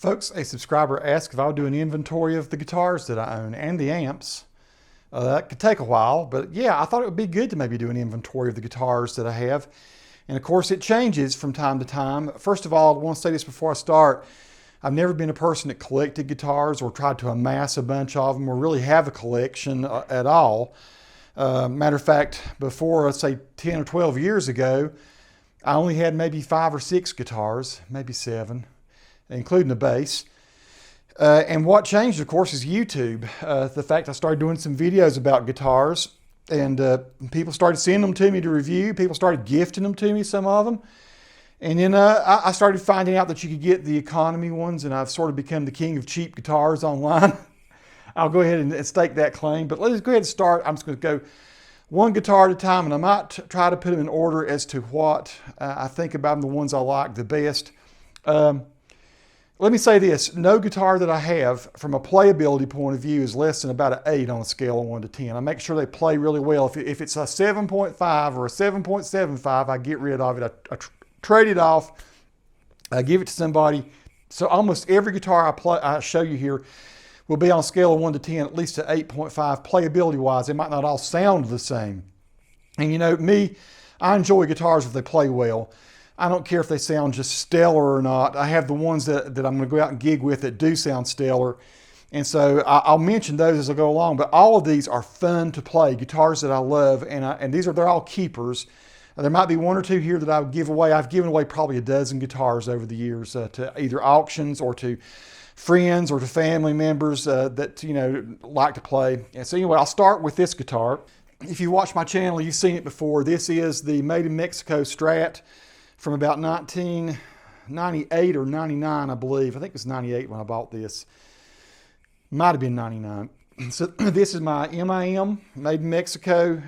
Folks, a subscriber asked if I would do an inventory of the guitars that I own and the amps. That could take a while, but yeah, I thought it would be good to maybe do an inventory of the guitars that I have. And of course, it changes from time to time. First of all, I want to say this before I start. I've never been a person that collected guitars or tried to amass a bunch of them or really have a collection at all. Matter of fact, before, let's say 10 or 12 years ago, I only had maybe 5 or 6 guitars, maybe 7, including the bass. And what changed, of course, is YouTube. The fact I started doing some videos about guitars, and people started sending them to me to review. People started gifting them to me, some of them. And then I started finding out that you could get the economy ones, and I've sort of become the king of cheap guitars online. I'll go ahead and stake that claim, but let's go ahead and start. I'm just going to go one guitar at a time, and I might try to put them in order as to what I think about them, the ones I like the best. Let me say this, no guitar that I have from a playability point of view is less than about an 8 on a scale of 1 to 10. I make sure they play really well. If it's a 7.5 or a 7.75, I get rid of it. I trade it off, I give it to somebody. So almost every guitar I show you here will be on a scale of 1 to 10, at least an 8.5 playability wise. They might not all sound the same. And you know, me, I enjoy guitars if they play well. I don't care if they sound just stellar or not. I have the ones that I'm going to go out and gig with that do sound stellar. And so I'll mention those as I go along. But all of these are fun to play, guitars that I love. And they're all keepers. There might be 1 or 2 here that I would give away. I've given away probably a dozen guitars over the years to either auctions or to friends or to family members that, you know, like to play. And so anyway, I'll start with this guitar. If you watch my channel, you've seen it before. This is the Made in Mexico Strat from about 1998 or 99, I believe. I think it was 98 when I bought this. Might have been 99. So this is my MIM, made in Mexico.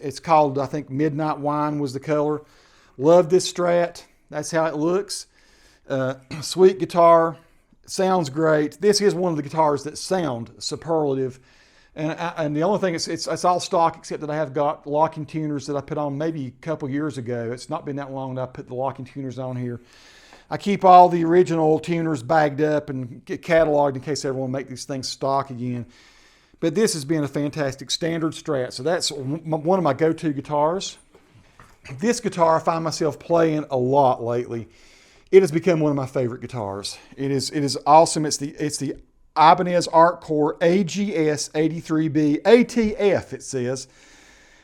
It's called, I think, Midnight Wine was the color. Love this Strat. That's how it looks. Sweet guitar. Sounds great. This is one of the guitars that sound superlative. And the only thing, it's all stock except that I have got locking tuners that I put on maybe a couple years ago. It's not been that long that I put the locking tuners on here. I keep all the original tuners bagged up and get cataloged in case I ever want to make these things stock again. But this has been a fantastic standard Strat. So that's one of my go-to guitars. This guitar I find myself playing a lot lately. It has become one of my favorite guitars. It is awesome. It's the Ibanez Artcore AGS83B ATF, it says.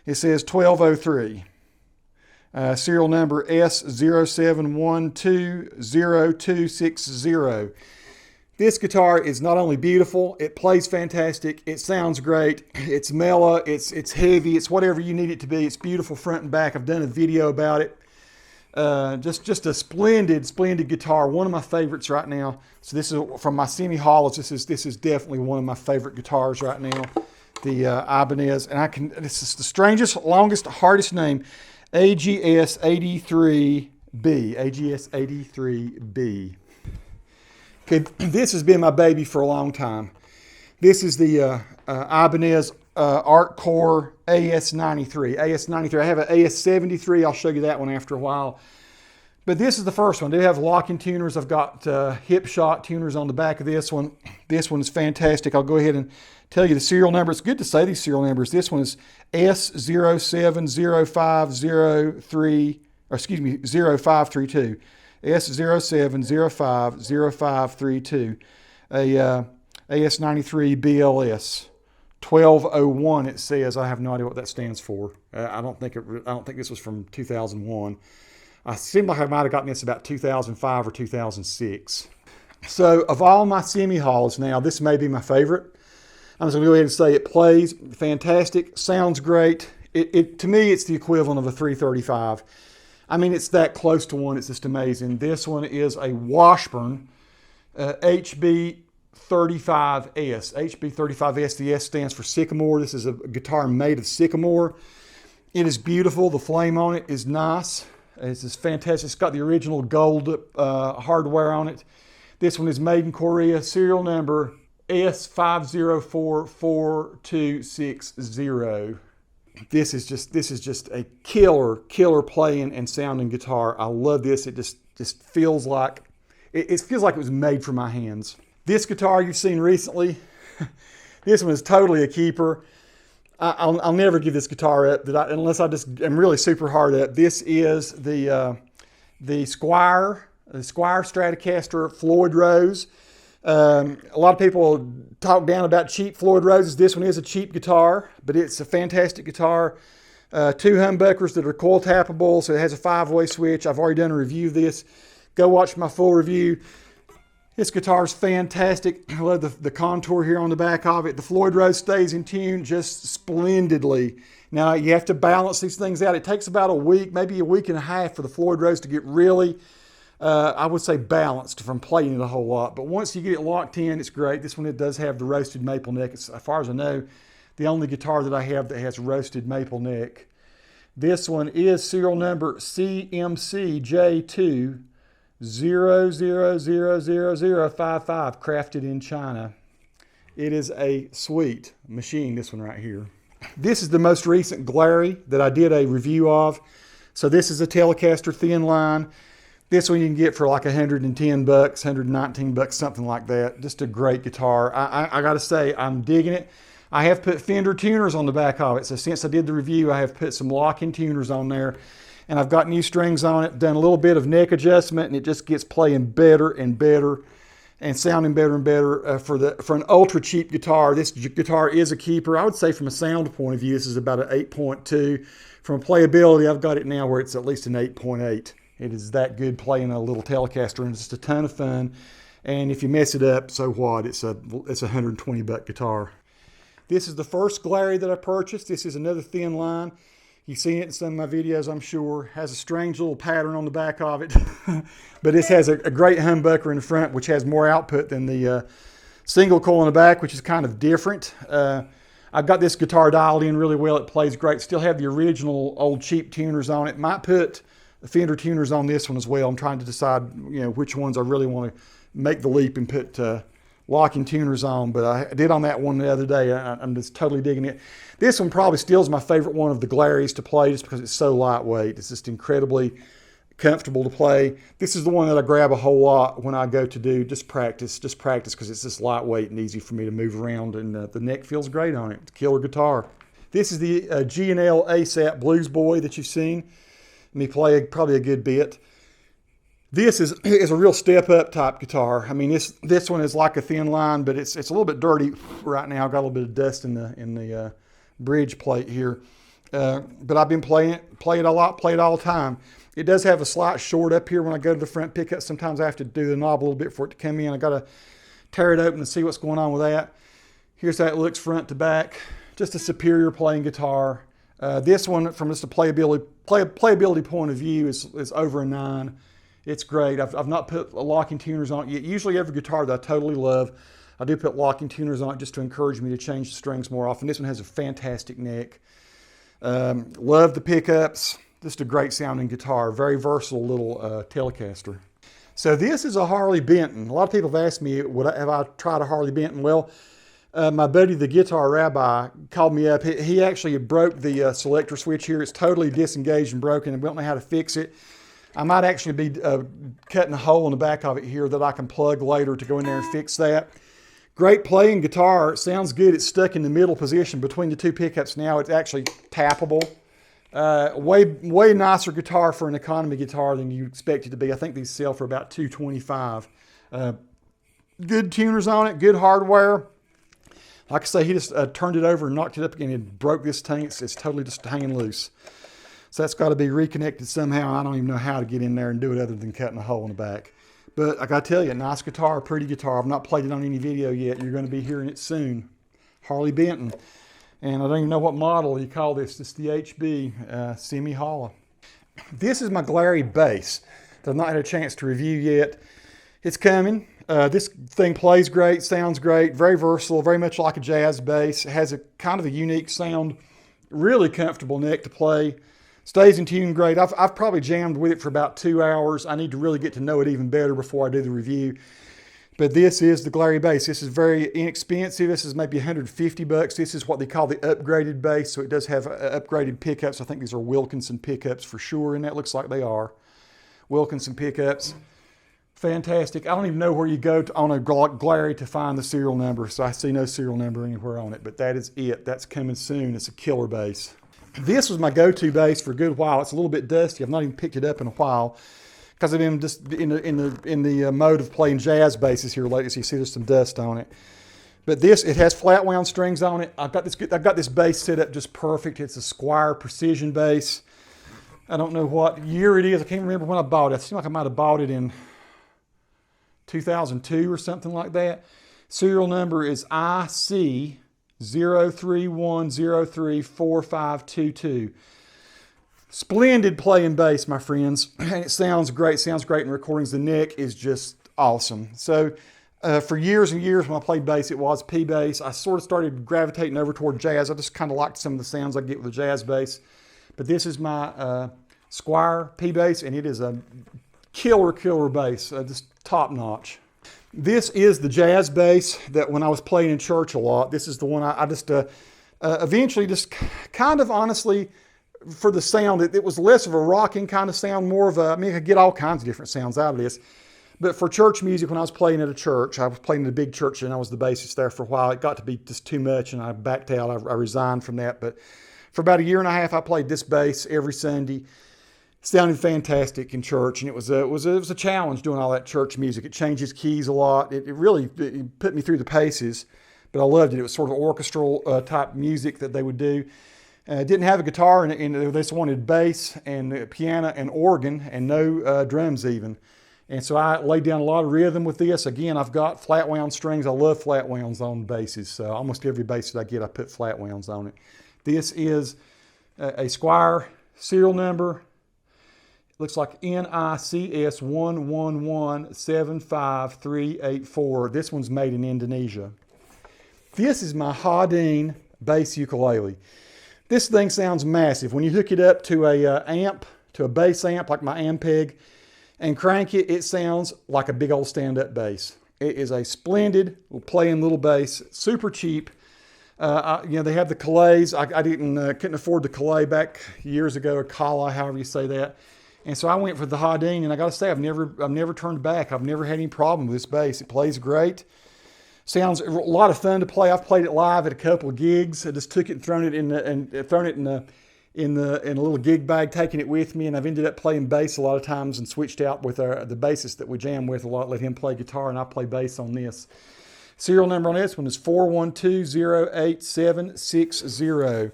It says 1203. Serial number S07120260. This guitar is not only beautiful, it plays fantastic, it sounds great, it's mellow, it's heavy, it's whatever you need it to be. It's beautiful front and back. I've done a video about it. Just a splendid guitar. One of my favorites right now. So this is from my semi-hollows. This is definitely one of my favorite guitars right now. The Ibanez, and this is the strangest, longest, hardest name. AGS83B. AGS83B. Okay, this has been my baby for a long time. This is the Ibanez Artcore AS93. AS93. I have an AS73. I'll show you that one after a while. But this is the first one. They have locking tuners. I've got hip shot tuners on the back of this one. This one is fantastic. I'll go ahead and tell you the serial number. It's good to say these serial numbers. This one is S070503, or excuse me, 0532. S07050532. A AS93 BLS. 1201 it says. I have no idea what that stands for. I don't think this was from 2001. I seem like I might have gotten this about 2005 or 2006. So of all my semi-hauls now, this may be my favorite. I'm just going to go ahead and say it plays fantastic, sounds great. To me, it's the equivalent of a 335. I mean, it's that close to one. It's just amazing. This one is a Washburn HB35S. HB35S, the S stands for sycamore. This is a guitar made of sycamore. It is beautiful. The flame on it is nice. It's just fantastic. It's got the original gold hardware on it. This one is made in Korea. Serial number S504260. This is just a killer playing and sounding guitar. I love this. It just feels like it feels like it was made for my hands. This guitar you've seen recently, this one is totally a keeper. I'll never give this guitar up unless I just am really super hard up. This is the Squier Stratocaster Floyd Rose. A lot of people talk down about cheap Floyd Roses. This one is a cheap guitar, but it's a fantastic guitar. 2 humbuckers that are coil tappable, so it has a 5-way switch. I've already done a review of this. Go watch my full review. This guitar is fantastic. I love the contour here on the back of it. The Floyd Rose stays in tune just splendidly. Now you have to balance these things out. It takes about a week, maybe a week and a half for the Floyd Rose to get really, I would say, balanced from playing it a whole lot. But once you get it locked in, it's great. This one, it does have the roasted maple neck. It's, as far as I know, the only guitar that I have that has roasted maple neck. This one is serial number CMCJ2. 00000055, crafted in China. It is a sweet machine, this one right here. This is the most recent Glary that I did a review of. So this is a Telecaster thin line. This one you can get for like 110 bucks, 119 bucks, something like that. Just a great guitar. I gotta say, I'm digging it. I have put Fender tuners on the back of it. So since I did the review, I have put some lock-in tuners on there. And I've got new strings on it, done a little bit of neck adjustment, and it just gets playing better and better and sounding better and better. For an ultra cheap guitar, this guitar is a keeper. I would say from a sound point of view, this is about an 8.2. From a playability, I've got it now where it's at least an 8.8. It is that good playing a little Telecaster, and it's just a ton of fun. And if you mess it up, so what? It's a $120 guitar. This is the first Glary that I purchased. This is another thin line. You've seen it in some of my videos, I'm sure. Has a strange little pattern on the back of it. But this has a great humbucker in the front, which has more output than the single coil in the back, which is kind of different. I've got this guitar dialed in really well. It plays great. Still have the original old cheap tuners on it. Might put the Fender tuners on this one as well. I'm trying to decide, which ones I really want to make the leap and put locking tuners on, but I did on that one the other day. I'm just totally digging it. This one probably still is my favorite one of the Glarys to play just because it's so lightweight. It's just incredibly comfortable to play. This is the one that I grab a whole lot when I go to do just practice because it's just lightweight and easy for me to move around, and the neck feels great on it. It's a killer guitar. This is the G&L ASAP Blues Boy that you've seen me play probably a good bit. This is a real step-up type guitar. I mean, this one is like a thin line, but it's a little bit dirty right now. I've got a little bit of dust in the bridge plate here. But I've been play it a lot, play it all the time. It does have a slight short up here when I go to the front pickup. Sometimes I have to do the knob a little bit for it to come in. I got to tear it open and see what's going on with that. Here's how it looks front to back. Just a superior playing guitar. This one, from just a playability point of view, is over a 9. It's great. I've not put locking tuners on it yet. Usually every guitar that I totally love, I do put locking tuners on it just to encourage me to change the strings more often. This one has a fantastic neck. Love the pickups. Just a great sounding guitar. Very versatile little Telecaster. So this is a Harley Benton. A lot of people have asked me, have I tried a Harley Benton? Well, my buddy, the guitar rabbi, called me up. He actually broke the selector switch here. It's totally disengaged and broken, and we don't know how to fix it. I might actually be cutting a hole in the back of it here that I can plug later to go in there and fix that. Great playing guitar. It sounds good. It's stuck in the middle position between the two pickups now. It's actually tappable. Way nicer guitar for an economy guitar than you expect it to be. I think these sell for about $225. Good tuners on it, good hardware. Like I say, he just turned it over and knocked it up again and broke this thing. It's totally just hanging loose. So that's got to be reconnected somehow. I don't even know how to get in there and do it other than cutting a hole in the back. But I got to tell you, nice guitar, pretty guitar. I've not played it on any video yet. You're going to be hearing it soon. Harley Benton. And I don't even know what model you call this. It's the HB semi-hollow. This is my Glary bass that I've not had a chance to review yet. It's coming. This thing plays great, sounds great, very versatile, very much like a jazz bass. It has a kind of a unique sound, really comfortable neck to play. Stays in tune great. I've probably jammed with it for about 2 hours. I need to really get to know it even better before I do the review. But this is the Glary bass. This is very inexpensive. This is maybe 150 bucks. This is what they call the upgraded bass. So it does have upgraded pickups. I think these are Wilkinson pickups for sure, and that looks like they are. Wilkinson pickups. Fantastic. I don't even know where you go on a Glary to find the serial number, so I see no serial number anywhere on it, but that is it. That's coming soon. It's a killer bass. This was my go-to bass for a good while. It's a little bit dusty. I've not even picked it up in a while because I've been just in the mode of playing jazz basses here lately, so you see there's some dust on it. But this, it has flat wound strings on it. I've got this bass set up just perfect. It's a Squier precision bass. I don't know what year it is. I can't remember when I bought it. It seems like I might have bought it in 2002 or something like that. Serial number is IC031034522. Splendid playing bass, my friends, and it sounds great. Sounds great in recordings. The neck is just awesome. So for years and years when I played bass, it was P bass. I sort of started gravitating over toward jazz. I just kind of liked some of the sounds I get with a jazz bass. But this is my Squier P bass, and it is a killer bass, just top notch. This is the jazz bass that when I was playing in church a lot, this is the one I just eventually just kind of honestly, for the sound, it was less of a rocking kind of sound, more of a, I mean, I could get all kinds of different sounds out of this. But for church music, when I was playing at a church, I was playing in a big church and I was the bassist there for a while. It got to be just too much and I backed out. I resigned from that. But for about a year and a half, I played this bass every Sunday. Sounded fantastic in church, and it was a challenge doing all that church music. It changes keys a lot. It really put me through the paces, but I loved it. It was sort of orchestral type music that they would do. Didn't have a guitar, and they just wanted bass and piano and organ and no drums even. And so I laid down a lot of rhythm with this. Again, I've got flat wound strings. I love flat wounds on basses. So almost every bass that I get, I put flat wounds on it. This is a Squier serial number. Looks like NICS11175384. This one's made in Indonesia. This is my Hadeen bass ukulele. This thing sounds massive. When you hook it up to a bass amp like my Ampeg and crank it, it sounds like a big old stand-up bass. It is a splendid playing little bass, super cheap. They have the Calays. I couldn't afford the Calais back years ago, or Kala, however you say that. And so I went for the Hadeen, and I got to say, I've never turned back. I've never had any problem with this bass. It plays great. Sounds a lot of fun to play. I've played it live at a couple of gigs. I just took it and thrown it in a little gig bag, taking it with me, and I've ended up playing bass a lot of times and switched out with the bassist that we jam with a lot. Let him play guitar, and I play bass on this. Serial number on this one is 412-08760.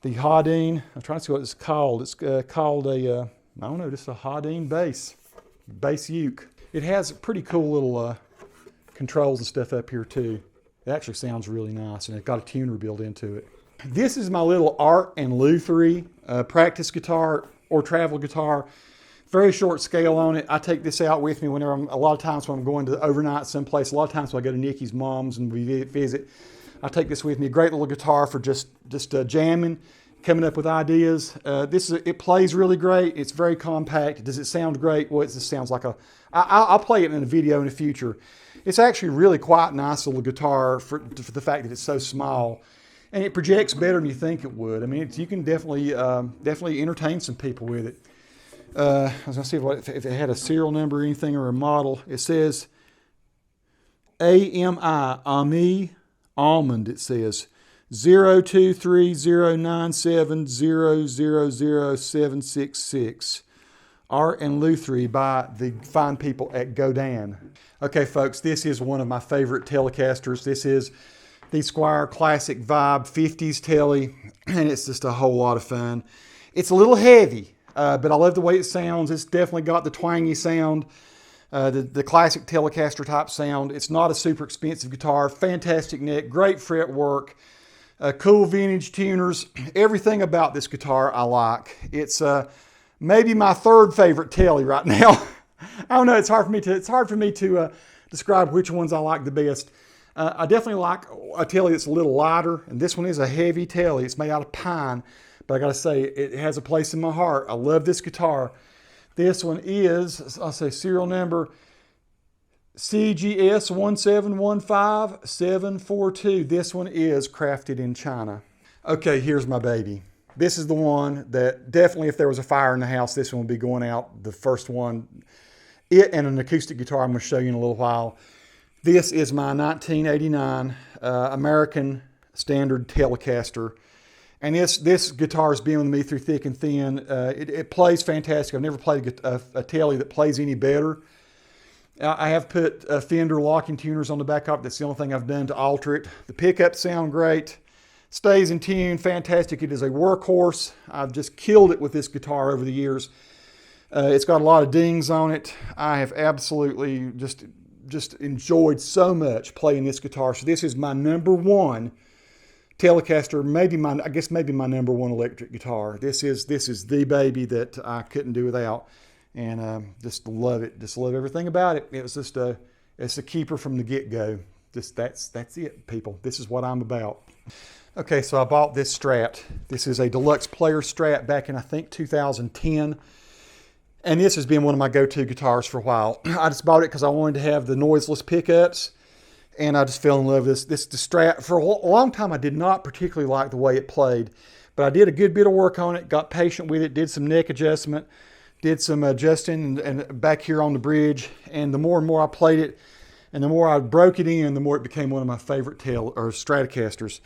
The Hadeen. I'm trying to see what it's called. It's called a I don't know, just a Hadeen bass uke. It has pretty cool little controls and stuff up here too. It actually sounds really nice, and it's got a tuner built into it. This is my little Art and Lutherie practice guitar or travel guitar. Very short scale on it. I take this out with me whenever a lot of times when I'm going to overnight someplace. A lot of times when I go to Nikki's mom's and we visit, I take this with me. A great little guitar for just jamming, coming up with ideas. It plays really great. It's very compact. Does it sound great? Well, it just sounds like I'll play it in a video in the future. It's actually really quite nice little guitar for the fact that it's so small. And it projects better than you think it would. I mean, you can definitely entertain some people with it. I was going to see if it had a serial number or anything or a model. It says AMI, Almond, it says. 023097000766. Art and Lutherie by the fine people at Godin. Okay, folks, this is one of my favorite Telecasters. This is the Squier Classic Vibe 50s Tele, and it's just a whole lot of fun. It's a little heavy, but I love the way it sounds. It's definitely got the twangy sound, the classic Telecaster type sound. It's not a super expensive guitar. Fantastic neck, great fretwork. Cool vintage tuners. Everything about this guitar I like. It's maybe my third favorite Tele right now. I don't know. It's hard for me to describe which ones I like the best. I definitely like a Tele that's a little lighter, and this one is a heavy Tele. It's made out of pine, but I got to say it has a place in my heart. I love this guitar. This one is, I'll say serial number CGS1715742. This one is crafted in China. Okay, here's my baby. This is the one that definitely, if there was a fire in the house, this one would be going out, the first one. It and an acoustic guitar I'm going to show you in a little while. This is my 1989 American standard Telecaster. And this guitar has been with me through thick and thin. It plays fantastic. I've never played a Tele that plays any better. I have put Fender locking tuners on the back of it. That's the only thing I've done to alter it. The pickups sound great. Stays in tune, fantastic. It is a workhorse. I've just killed it with this guitar over the years. It's got a lot of dings on it. I have absolutely just enjoyed so much playing this guitar. So this is my #1 Telecaster, maybe my #1 electric guitar. This is the baby that I couldn't do without, and just love it. Just love everything about it. It was just it's a keeper from the get-go. That's it, people. This is what I'm about. Okay, so I bought this Strat. This is a deluxe player Strat back in, I think, 2010. And this has been one of my go-to guitars for a while. I just bought it because I wanted to have the noiseless pickups, and I just fell in love with this Strat. For a long time, I did not particularly like the way it played, but I did a good bit of work on it, got patient with it, did some neck adjustment, did some adjusting and back here on the bridge, and the more and more I played it, and the more I broke it in, the more it became one of my favorite Stratocasters.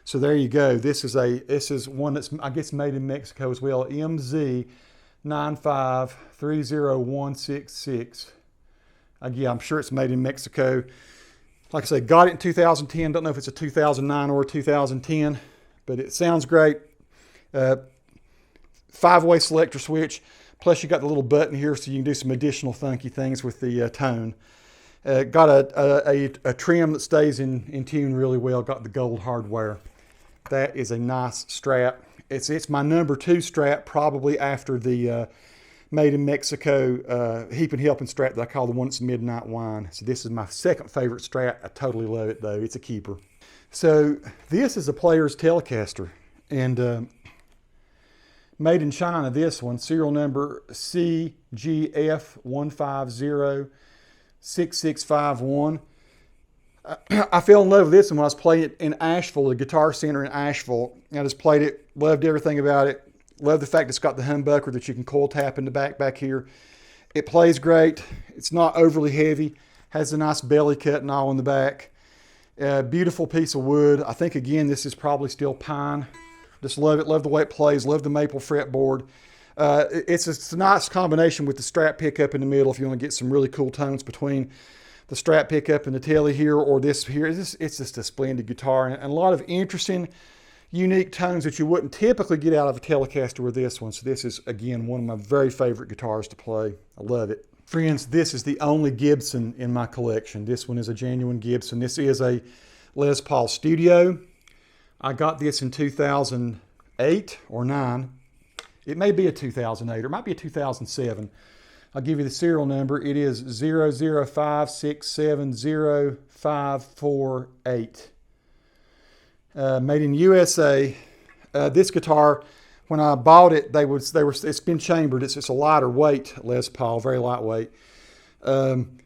So there you go. This is one that's, I guess, made in Mexico as well. MZ9530166. Again, I'm sure it's made in Mexico. Like I say, got it in 2010. Don't know if it's a 2009 or a 2010, but it sounds great. 5-way selector switch. Plus you got the little button here so you can do some additional funky things with the tone. Got a trim that stays in tune really well. Got the gold hardware. That is a nice Strat. It's my #2 Strat, probably after the made in Mexico Heapin' Helpin' Strat that I call the one that's Midnight Wine. So this is my second favorite Strat. I totally love it though. It's a keeper. So this is a player's Telecaster, and made in China. This one, serial number CGF1506651. I fell in love with this one when I was playing it in Asheville, the Guitar Center in Asheville. I just played it, loved everything about it. Love the fact it's got the humbucker that you can coil tap in the back here. It plays great. It's not overly heavy. Has a nice belly cut and all in the back. Beautiful piece of wood. I think, again, this is probably still pine. Just love it. Love the way it plays. Love the maple fretboard. It's a nice combination with the Strat pickup in the middle if you want to get some really cool tones between the Strat pickup and the Tele here, or this here. It's just a splendid guitar, and a lot of interesting, unique tones that you wouldn't typically get out of a Telecaster with this one. So this is, again, one of my very favorite guitars to play. I love it. Friends, this is the only Gibson in my collection. This one is a genuine Gibson. This is a Les Paul Studio. I got this in 2008 or 9. It may be a 2008, or it might be a 2007. I'll give you the serial number. It is 005670548. Made in USA. This guitar, when I bought it, it's been chambered. It's a lighter weight Les Paul, very lightweight. When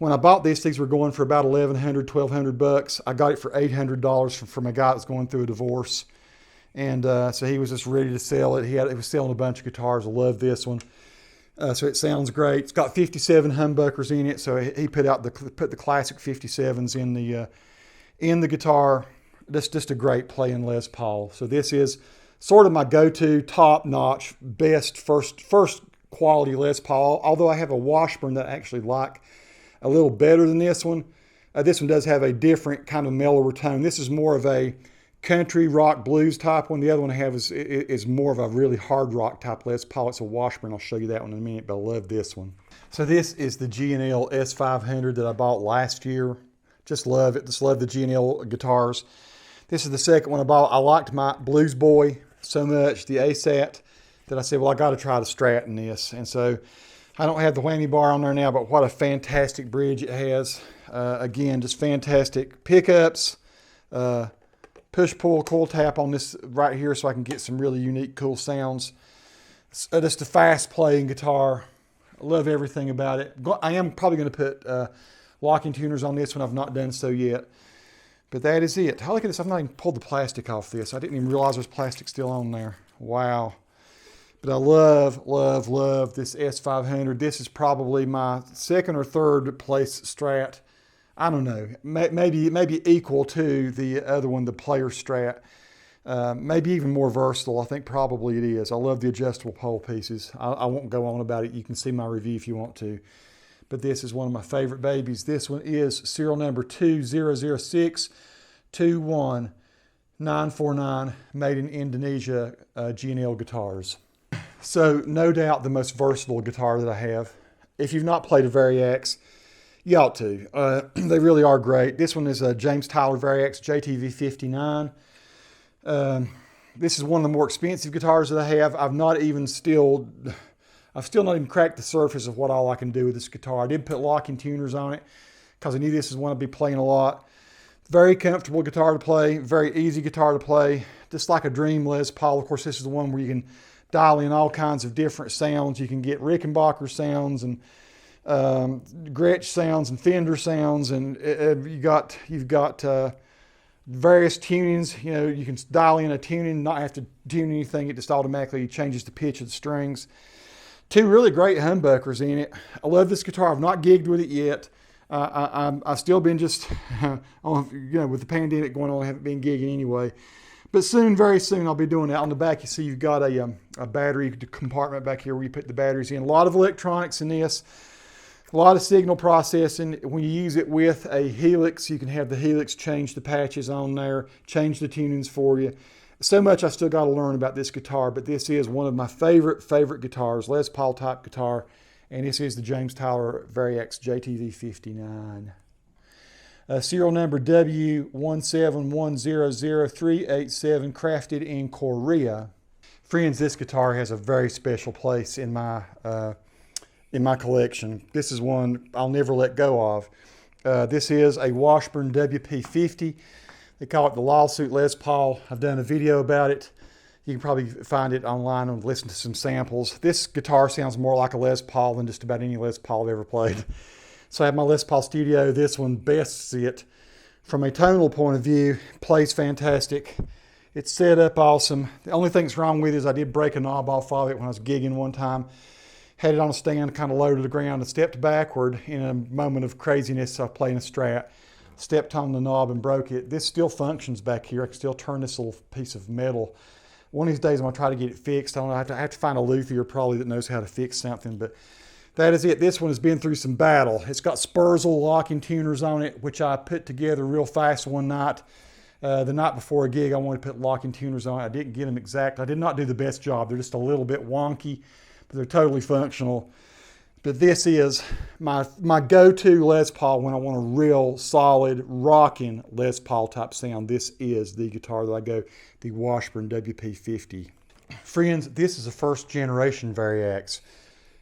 I bought these were going for about $1,100, $1,200. I got it for $800 from a guy that was going through a divorce. And so he was just ready to sell it. He was selling a bunch of guitars. I love this one. So it sounds great. It's got 57 humbuckers in it. So he put the classic 57s in the guitar. Just a great playing Les Paul. So this is sort of my go-to, top-notch, best first quality Les Paul. Although I have a Washburn that I actually like a little better than this one. This one does have a different kind of mellower tone. This is more of a country rock blues type one. The other one I have is more of a really hard rock type Les Paul. It's a Washburn. I'll show you that one in a minute, but I love this one. So this is the G&L S500 that I bought last year. Just love it. Just love the G&L guitars. This is the second one I bought. I liked my Blues Boy so much, the ASAT, that I said, well, I got to try the Strat in this. And so I don't have the whammy bar on there now, but what a fantastic bridge it has. Again, just fantastic pickups. Push-pull coil tap on this right here so I can get some really unique, cool sounds. Just a fast-playing guitar. I love everything about it. I am probably going to put locking tuners on this one. I've not done so yet. But that is it. Oh, look at this. I've not even pulled the plastic off this. I didn't even realize there's plastic still on there. Wow. But I love, love, love this S500. This is probably my second or third place Strat. I don't know, maybe equal to the other one, the Player Strat. Maybe even more versatile. I think probably it is. I love the adjustable pole pieces. I won't go on about it. You can see my review if you want to. But this is one of my favorite babies. This one is serial number 200621949, made in Indonesia, G&L guitars. So no doubt the most versatile guitar that I have. If you've not played a Variax, you ought to. They really are great. This one is a James Tyler Variax JTV59. This is one of the more expensive guitars that I have. I've still not even cracked the surface of what all I can do with this guitar. I did put locking tuners on it because I knew this is one I'd be playing a lot. Very comfortable guitar to play, very easy guitar to play, just like a Dream Les Paul. Of course, this is the one where you can dial in all kinds of different sounds. You can get Rickenbacker sounds and Gretsch sounds and Fender sounds, and you've got various tunings. You know, you can dial in a tuning, not have to tune anything. It just automatically changes the pitch of the strings. Two really great humbuckers in it. I love this guitar. I've not gigged with it yet. I've still been just, with the pandemic going on, I haven't been gigging anyway. But soon, very soon, I'll be doing that. On the back, you see you've got a battery compartment back here where you put the batteries in. A lot of electronics in this. A lot of signal processing. When you use it with a Helix, you can have the Helix change the patches on there, change the tunings for you. So much I still got to learn about this guitar, but this is one of my favorite guitars, Les Paul type guitar, and this is the James Tyler Variax JTV59. Serial number W171000387, crafted in Korea. Friends, this guitar has a very special place in my collection. This is one I'll never let go of. This is a Washburn WP50. They call it the Lawsuit Les Paul. I've done a video about it. You can probably find it online and listen to some samples. This guitar sounds more like a Les Paul than just about any Les Paul I've ever played. So I have my Les Paul Studio. This one bests it from a tonal point of view. Plays fantastic. It's set up awesome. The only thing that's wrong with it is I did break a knob off of it when I was gigging one time. Had it on a stand, kind of low to the ground, and stepped backward in a moment of craziness of playing a Strat. Stepped on the knob and broke it. This still functions back here. I can still turn this little piece of metal. One of these days I'm going to try to get it fixed. I don't know, I have to find a luthier probably that knows how to fix something, but that is it. This one has been through some battle. It's got Spurzl locking tuners on it, which I put together real fast one night. The night before a gig, I wanted to put locking tuners on it. I didn't get them exact. I did not do the best job. They're just a little bit wonky, but they're totally functional. But this is my go-to Les Paul when I want a real solid rocking Les Paul type sound. This is the guitar that I go, the Washburn WP50. Friends, this is a first generation Variax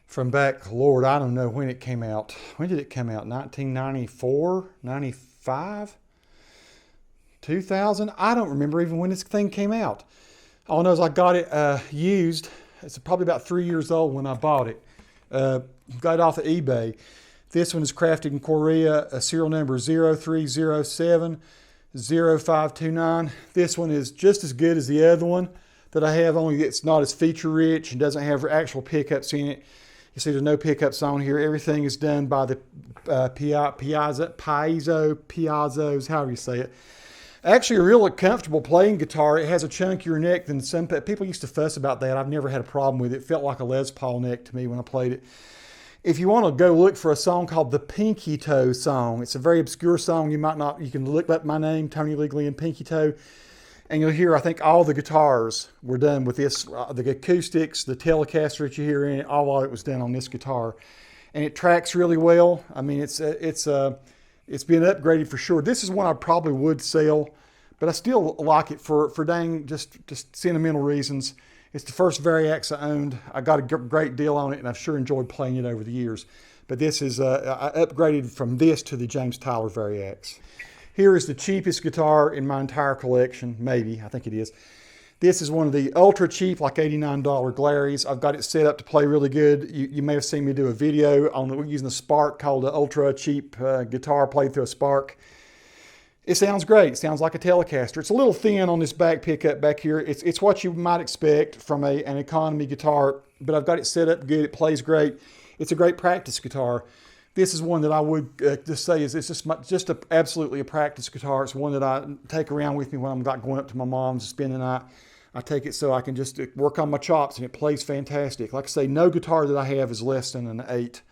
from back, Lord, I don't know when it came out. When did it come out? 1994, 95, 2000? I don't remember even when this thing came out. All I know is I got it used. It's probably about 3 years old when I bought it. Got it off of eBay. This one is crafted in Korea, a serial number 03070529. This one is just as good as the other one that I have, only it's not as feature rich and doesn't have actual pickups in it. You see there's no pickups on here. Everything is done by the piazzos, however you say it. Actually a real comfortable playing guitar. It has a chunkier neck than some people used to fuss about that. I've never had a problem with it. It felt like a Les Paul neck to me when I played it. If you want to go look for a song called the Pinky Toe song, it's a very obscure song. You can look up my name, Tony Legally and Pinky Toe, and you'll hear, I think, all the guitars were done with this, the acoustics, the Telecaster that you hear in it, all of it was done on this guitar. And it tracks really well. I mean, it's been upgraded for sure. This is one I probably would sell, but I still like it for dang just sentimental reasons. It's the first Variax I owned. I got a great deal on it, and I've sure enjoyed playing it over the years. But this is, I upgraded from this to the James Tyler Variax. Here is the cheapest guitar in my entire collection, maybe, I think it is. This is one of the ultra cheap, like $89 Glarys. I've got it set up to play really good. You may have seen me do a video on using the Spark called the ultra cheap guitar played through a Spark. It sounds great. It sounds like a Telecaster. It's a little thin on this back pickup back here. It's what you might expect from an economy guitar, but I've got it set up good. It plays great. It's a great practice guitar. This is one that I would just say is it's just absolutely a practice guitar. It's one that I take around with me when I'm going up to my mom's to spend the night. I take it so I can just work on my chops, and it plays fantastic. Like I say, no guitar that I have is less than an 8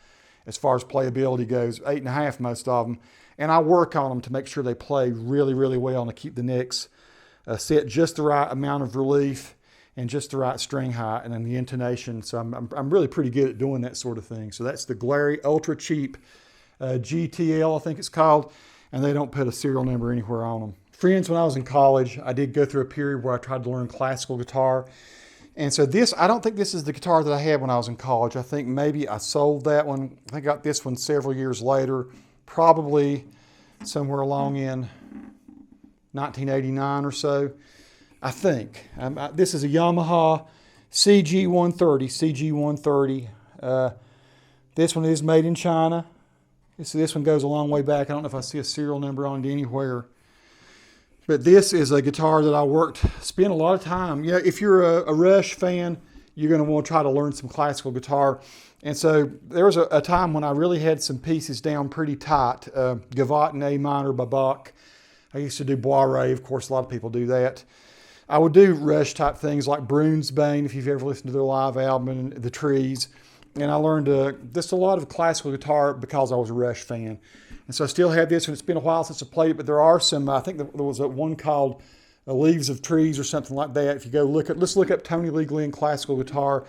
as far as playability goes. 8.5 most of them. And I work on them to make sure they play really, really well and to keep the necks set just the right amount of relief and just the right string height and then the intonation. So I'm really pretty good at doing that sort of thing. So that's the Glarry ultra cheap GTL, I think it's called, and they don't put a serial number anywhere on them. Friends, when I was in college, I did go through a period where I tried to learn classical guitar. And so I don't think this is the guitar that I had when I was in college. I think maybe I sold that one. I think I got this one several years later, probably somewhere along in 1989 or so, I think. This is a Yamaha CG130. This one is made in China. This one goes a long way back. I don't know if I see a serial number on it anywhere. But this is a guitar that spent a lot of time. You know, if you're a Rush fan, you're going to want to try to learn some classical guitar. And so there was a time when I really had some pieces down pretty tight. Gavotte in A minor by Bach. I used to do Boire, of course a lot of people do that. I would do Rush type things like Brunsbane, if you've ever listened to their live album, and The Trees. And I learned just a lot of classical guitar because I was a Rush fan. And so I still have this, and it's been a while since I played it, but there are some, I think there was one called Leaves of Trees or something like that. If you go let's look up Tony Lee Glenn classical guitar.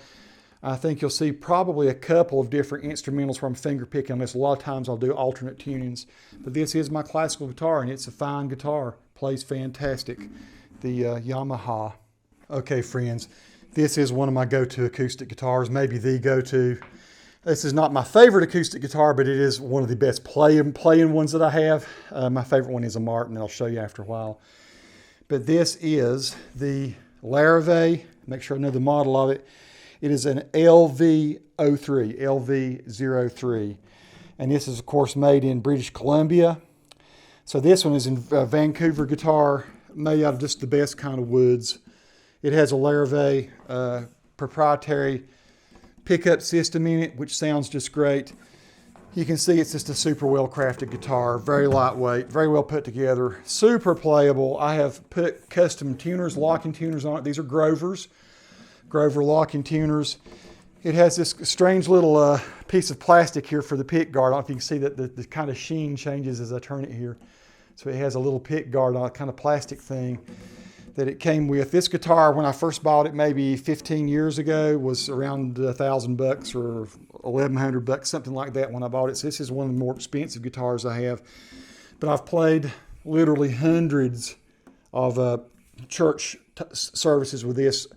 I think you'll see probably a couple of different instrumentals where I'm finger picking on this. A lot of times I'll do alternate tunings. But this is my classical guitar, and it's a fine guitar. Plays fantastic. The Yamaha. Okay, friends, this is one of my go-to acoustic guitars, maybe the go-to. This is not my favorite acoustic guitar, but it is one of the best playing ones that I have. My favorite one is a Martin, and I'll show you after a while. But this is the Larrivee. Make sure I know the model of it. It is an LV03. And this is, of course, made in British Columbia. So this one is in Vancouver guitar, made out of just the best kind of woods. It has a Larrivee proprietary pickup system in it, which sounds just great. You can see it's just a super well-crafted guitar, very lightweight, very well put together, super playable. I have put custom tuners, locking tuners on it. These are Grover locking tuners. It has this strange little piece of plastic here for the pick guard. I don't know if you can see that the kind of sheen changes as I turn it here. So it has a little pick guard on it, kind of plastic thing that it came with. This guitar, when I first bought it maybe 15 years ago, was around $1,000 or $1,100, something like that when I bought it. So this is one of the more expensive guitars I have. But I've played literally hundreds of church services with this,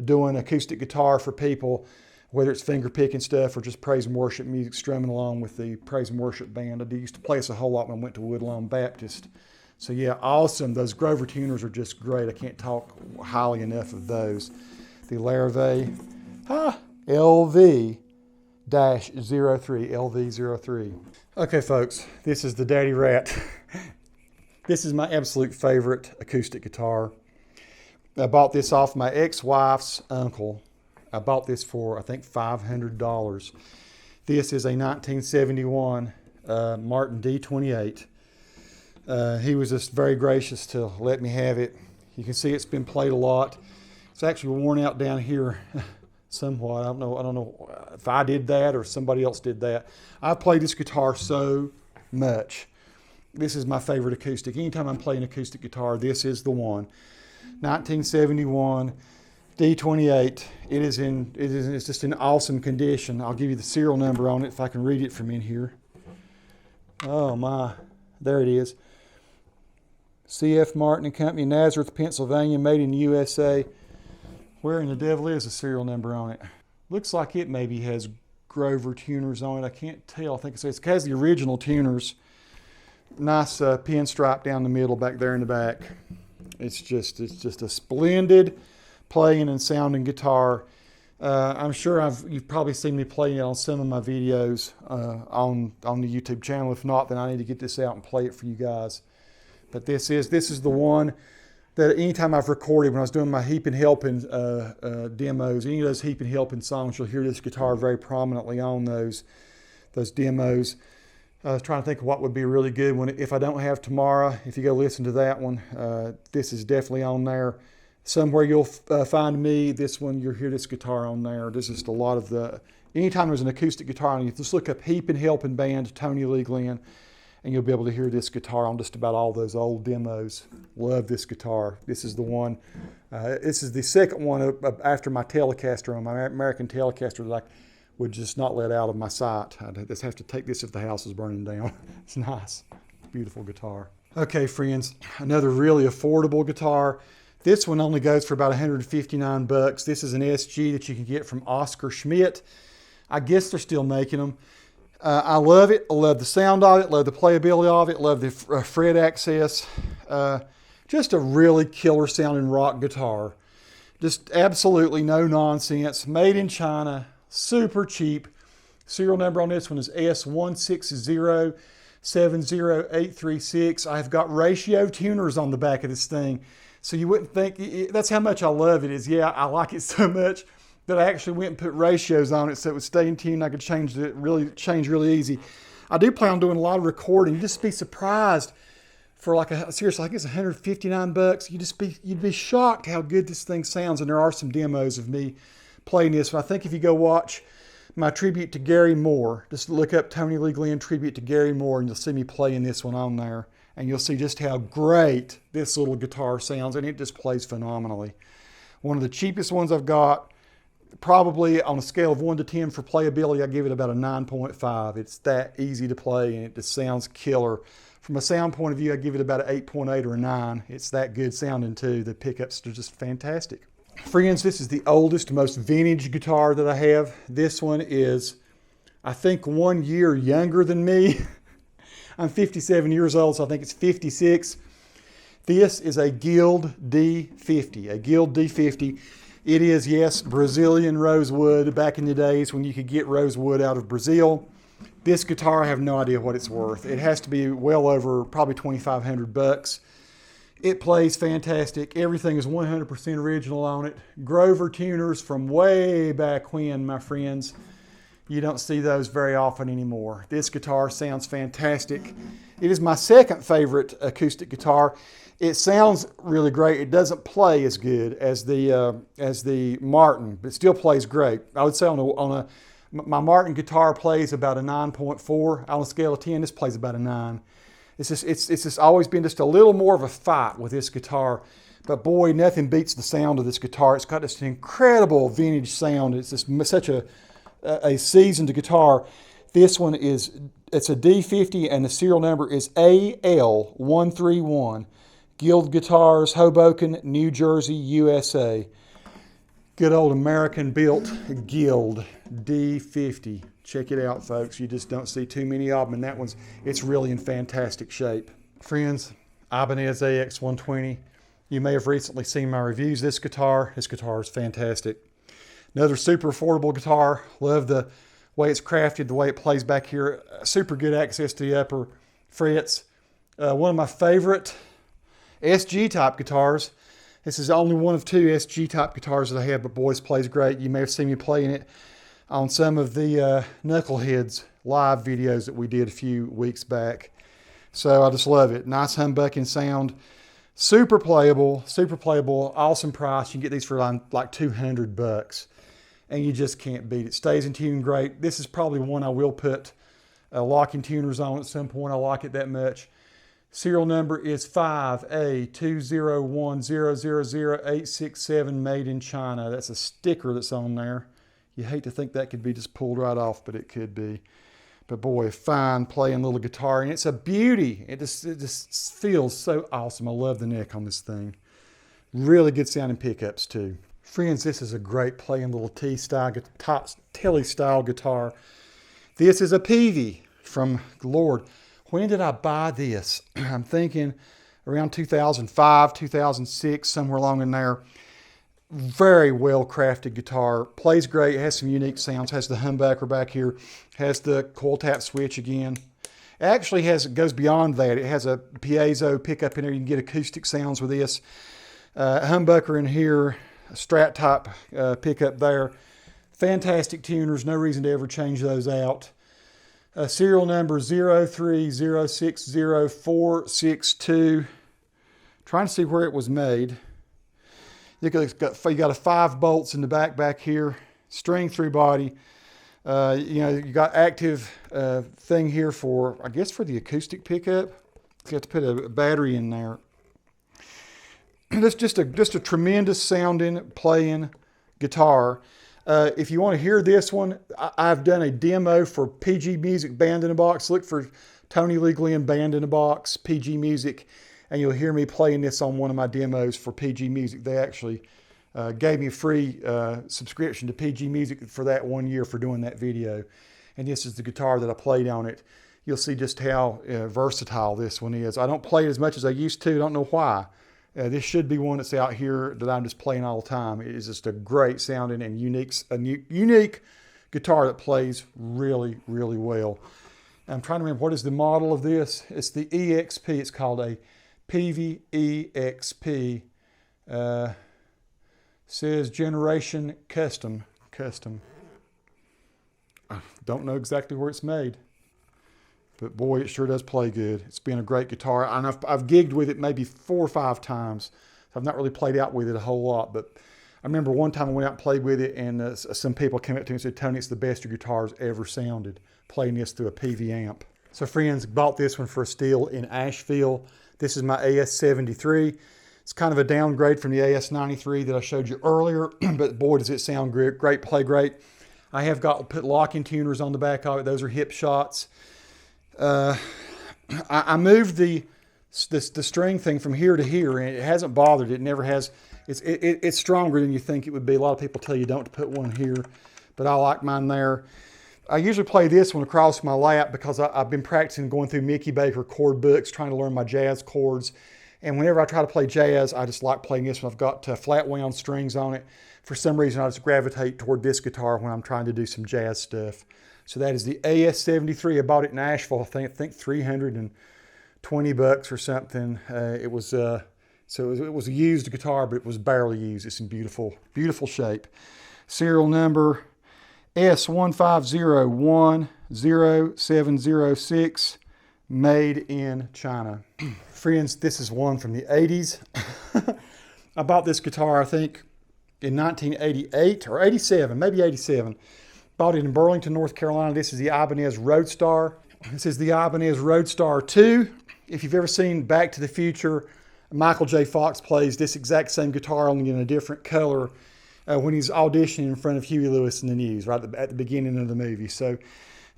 doing acoustic guitar for people, whether it's finger picking stuff or just praise and worship music, strumming along with the praise and worship band. I used to play this a whole lot when I went to Woodlawn Baptist. So yeah, awesome. Those Grover tuners are just great. I can't talk highly enough of those. The Larrivee LV-03. Okay, folks, this is the Daddy Rat. This is my absolute favorite acoustic guitar. I bought this off my ex-wife's uncle. I bought this for, I think, $500. This is a 1971 Martin D28. He was just very gracious to let me have it. You can see it's been played a lot. It's actually worn out down here somewhat. I don't know if I did that or somebody else did that. I've played this guitar so much. This is my favorite acoustic. Anytime I'm playing acoustic guitar, this is the one. 1971 D28. It's just in awesome condition. I'll give you the serial number on it if I can read it from in here. Oh my, there it is. C.F. Martin and Company, Nazareth, Pennsylvania, made in the USA. Where in the devil is the serial number on it? Looks like it maybe has Grover tuners on it. I can't tell. I think it has the original tuners. Nice pinstripe down the middle back there in the back. It's just a splendid playing and sounding guitar. I'm sure you've probably seen me playing it on some of my videos on the YouTube channel. If not, then I need to get this out and play it for you guys. But this is the one that anytime I've recorded, when I was doing my Heap and Helping demos, any of those Heap and Helping songs, you'll hear this guitar very prominently on those demos. I was trying to think of what would be a really good one. If I don't have Tomorrow, if you go listen to that one, this is definitely on there. Somewhere you'll find me, this one, you'll hear this guitar on there. This is a lot of the, anytime there's an acoustic guitar on, you just look up Heap and Helping Band, Tony Lee Glenn, and you'll be able to hear this guitar on just about all those old demos. Love this guitar. This is the one, this is the second one after my Telecaster, on my American Telecaster, that I would just not let out of my sight. I'd just have to take this if the house is burning down. It's nice, beautiful guitar. Okay, friends, another really affordable guitar. This one only goes for about 159 bucks. This is an SG that you can get from Oscar Schmidt. I guess they're still making them. I love it. I love the sound of it, love the playability of it, love the fret access. Just a really killer sounding rock guitar. Just absolutely no nonsense. Made in China, super cheap. Serial number on this one is S16070836. I've got ratio tuners on the back of this thing. So you wouldn't think, that's how much I love it, is yeah, I like it so much that I actually went and put ratios on it so it would stay in tune. I could change really easy. I do plan on doing a lot of recording. You'd just be surprised for like seriously, I think it's 159 bucks. You'd be shocked how good this thing sounds. And there are some demos of me playing this. I think if you go watch my tribute to Gary Moore, just look up Tony Lee Glenn tribute to Gary Moore, and you'll see me playing this one on there. And you'll see just how great this little guitar sounds, and it just plays phenomenally. One of the cheapest ones I've got, probably on a scale of 1 to 10 for playability, I give it about a 9.5. It's that easy to play, and it just sounds killer. From a sound point of view, I give it about an 8.8 or a 9. It's that good sounding too. The pickups are just fantastic. Friends, this is the oldest, most vintage guitar that I have. This one is, I think, 1 year younger than me. I'm 57 years old, so I think it's 56. This is a Guild D50, a Guild D50. It is, yes, Brazilian rosewood, back in the days when you could get rosewood out of Brazil. This guitar, I have no idea what it's worth. It has to be well over probably 2,500 bucks. It plays fantastic. Everything is 100% original on it. Grover tuners from way back when, my friends. You don't see those very often anymore. This guitar sounds fantastic. It is my second favorite acoustic guitar. It sounds really great. It doesn't play as good as the Martin, but it still plays great. I would say my Martin guitar plays about a 9.4. On a scale of 10, this plays about a 9. It's just always been just a little more of a fight with this guitar. But boy, nothing beats the sound of this guitar. It's got this incredible vintage sound. It's just such a seasoned guitar. This one it's a D50, and the serial number is AL131. Guild Guitars, Hoboken, New Jersey, USA. Good old American built Guild D50. Check it out, folks. You just don't see too many of them, and that one's, it's really in fantastic shape. Friends, Ibanez AX120. You may have recently seen my reviews of this guitar. This guitar is fantastic. Another super affordable guitar. Love the way it's crafted, the way it plays back here. Super good access to the upper frets. One of my favorite SG-type guitars. This is only one of 2 SG-type guitars that I have, but boy, it plays great. You may have seen me playing it on some of the Knuckleheads live videos that we did a few weeks back. So I just love it. Nice humbucking sound. Super playable, awesome price. You can get these for like 200 bucks. And you just can't beat it. Stays in tune great. This is probably one I will put locking tuners on at some point. I like it that much. Serial number is 5A2010000867, made in China. That's a sticker that's on there. You hate to think that could be just pulled right off, but it could be. But boy, fine playing little guitar, and it's a beauty. It just feels so awesome. I love the neck on this thing. Really good sounding pickups too. Friends, this is a great playing little Tele-style guitar. This is a Peavey from, Lord, when did I buy this? I'm thinking around 2005, 2006, somewhere along in there. Very well crafted guitar. Plays great, has some unique sounds, has the humbucker back here, has the coil tap switch again. It actually goes beyond that. It has a piezo pickup in there. You can get acoustic sounds with this. Humbucker in here, a Strat type pickup there. Fantastic tuners, no reason to ever change those out. Serial number 030600462. Trying to see where it was made. You got a 5 bolts in the back here, string through body. You got active thing here for, I guess, for the acoustic pickup. You have to put a battery in there. That's just a tremendous sounding, playing guitar. If you want to hear this one, I've done a demo for PG Music Band in a Box. Look for Tony Lee Glenn Band in a Box, PG Music, and you'll hear me playing this on one of my demos for PG Music. They actually gave me a free subscription to PG Music for that 1 year for doing that video. And this is the guitar that I played on it. You'll see just how versatile this one is. I don't play it as much as I used to. Don't know why. This should be one that's out here that I'm just playing all the time. It is just a great sounding and unique guitar that plays really, really well. I'm trying to remember, what is the model of this? It's the EXP. It's called a Peavey EXP. Says Generation Custom. I don't know exactly where it's made, but boy, it sure does play good. It's been a great guitar, and I've gigged with it maybe 4 or 5 times. I've not really played out with it a whole lot, but I remember one time I went out and played with it, and some people came up to me and said, "Tony, it's the best your guitar's ever sounded," playing this through a Peavey amp. So friends, bought this one for a steal in Asheville. This is my AS73. It's kind of a downgrade from the AS93 that I showed you earlier, but boy, does it sound great, play great. I have put locking tuners on the back of it. Those are hip shots. I moved the string thing from here to here, and it hasn't bothered. It never has. It's stronger than you think it would be. A lot of people tell you don't to put one here, but I like mine there. I usually play this one across my lap because I've been practicing going through Mickey Baker chord books, trying to learn my jazz chords. And whenever I try to play jazz, I just like playing this one. I've got flat wound strings on it. For some reason, I just gravitate toward this guitar when I'm trying to do some jazz stuff. So that is the AS73. I bought it in Nashville, I think $320 or something. It was a used guitar, but it was barely used. It's in beautiful, beautiful shape. Serial number S15010706, made in China. Friends, this is one from the 80s. I bought this guitar, I think, in 1988 or 87, maybe 87. Bought it in Burlington, North Carolina. This is the Ibanez Roadstar. This is the Ibanez Roadstar 2. If you've ever seen Back to the Future, Michael J. Fox plays this exact same guitar, only in a different color, when he's auditioning in front of Huey Lewis and the News, right at the beginning of the movie. So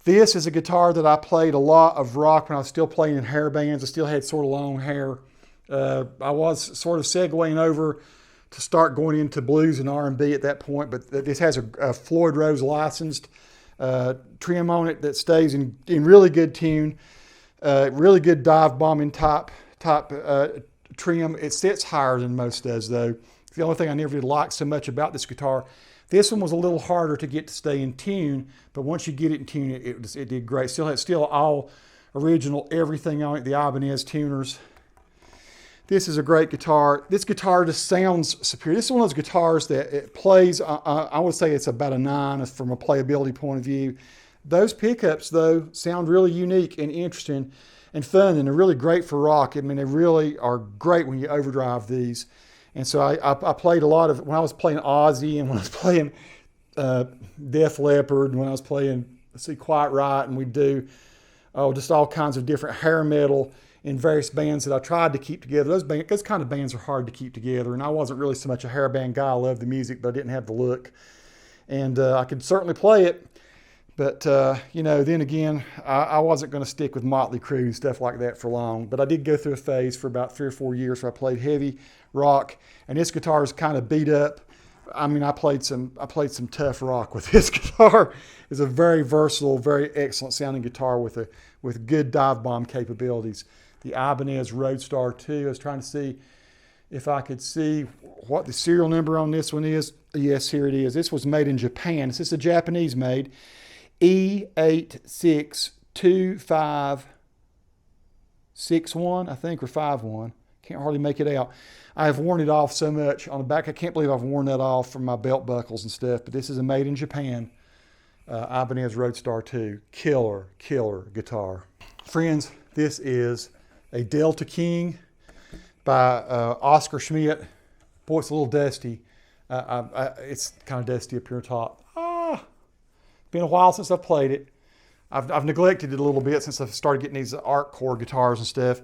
this is a guitar that I played a lot of rock when I was still playing in hair bands. I still had sort of long hair. I was sort of segueing over to start going into blues and R&B at that point, but this has a Floyd Rose licensed trim on it that stays in really good tune, really good dive bombing type trim. It sits higher than most does, though. The only thing I never did like so much about this guitar, this one was a little harder to get to stay in tune, but once you get it in tune, it did great. Still all original, everything on it, the Ibanez tuners. This is a great guitar. This guitar just sounds superior. This is one of those guitars that it plays, I would say it's about a 9 from a playability point of view. Those pickups, though, sound really unique and interesting and fun, and they're really great for rock. I mean, they really are great when you overdrive these. And so I played a lot of, when I was playing Ozzy and when I was playing Def Leppard, and when I was playing, let's see, Quiet Riot, and we'd do just all kinds of different hair metal in various bands that I tried to keep together. Those kind of bands are hard to keep together, and I wasn't really so much a hair band guy. I loved the music, but I didn't have the look. And I could certainly play it, but then again, I wasn't going to stick with Motley Crue and stuff like that for long. But I did go through a phase for about 3 or 4 years where I played heavy rock, and this guitar is kind of beat up. I mean, I played some tough rock with this guitar. It's a very versatile, very excellent sounding guitar with good dive bomb capabilities. The Ibanez Roadstar 2. I was trying to see if I could see what the serial number on this one is. Yes, here it is. This was made in Japan. This is a Japanese made. E8625 6-1, I think, or 5-1. Can't hardly make it out. I have worn it off so much on the back. I can't believe I've worn that off from my belt buckles and stuff. But this is a made in Japan Ibanez Roadstar 2. Killer, killer guitar. Friends, this is a Delta King by Oscar Schmidt. Boy, it's a little dusty. It's kind of dusty up here top. Been a while since I've played it. I've neglected it a little bit since I've started getting these ARC core guitars and stuff.